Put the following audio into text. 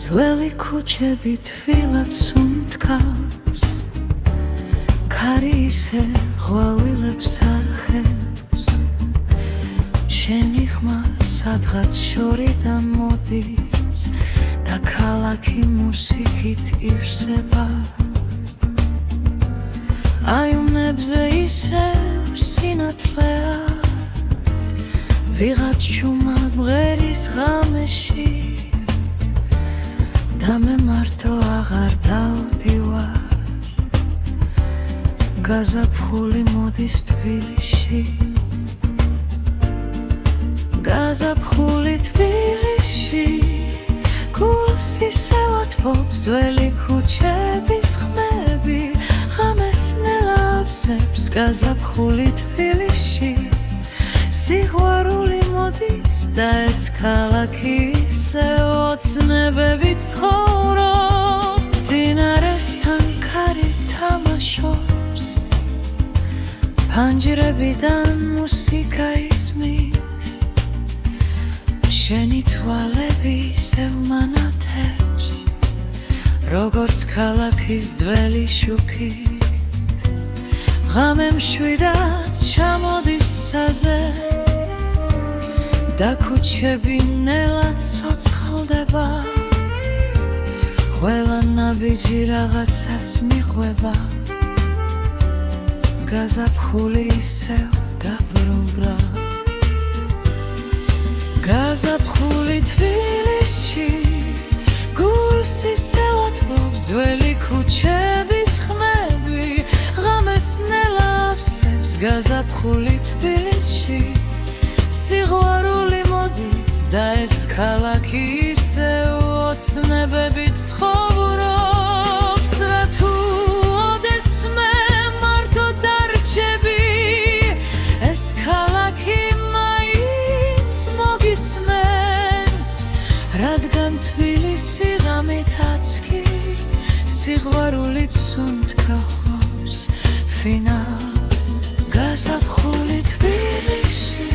ძველი ქუჩები თბილად სუნთქავს, ქარი ისე ღვავილებს არხევს, შენი ხმა სადღაც შორიდან მოდის და ქალაქი მუსიკით ივსება. აივნებზე ისევ სინათლეა, ვიღაც ჩუმად მღერის ღამეში და მე მარტო აღარ დავდივარ. გაზაფხული მოდის თბილისში, გაზაფხული თბილისში, გულს ისევ ათბობს ძველი ქუჩების ხმები, ღამეს ნელავსებს გაზაფხული თბილისში, სიყვარული მოდის და ეს ქალაქი ისევ ოცნებები ცხოვრობს. მდინარესთან ქარი თამაშობს, ფანჯრებიდან მუსიკა ისმის, შენი თვალები ისევ მანათებს, როგორც ქალაქის ძველი შუქი. ღამე მშვიდად ჩამოდის ცაზე და ქუჩები ნელად ცოცხლდება, ყველა ნაბიჯი რაღაცას მიყვება. გაზაფხული ისევ დაბრუნდა, გაზაფხული თბილისში, გულს ისევ ათბობს ძველი ქუჩების ხმები, ღამეს ნელავსებს გაზაფხული თბილისში, სიყვარული მოდის და ეს ქალაქი ისევ ოცნებები ცხოვრობს. და თუ ოდესმე მარტო დარჩები, ეს ქალაქი მაინც მოგისმენს, რადგან თბილისი ღამითაც კი სიყვარულით სუნთქავს. ფინალ გაზაფხული თბილისში,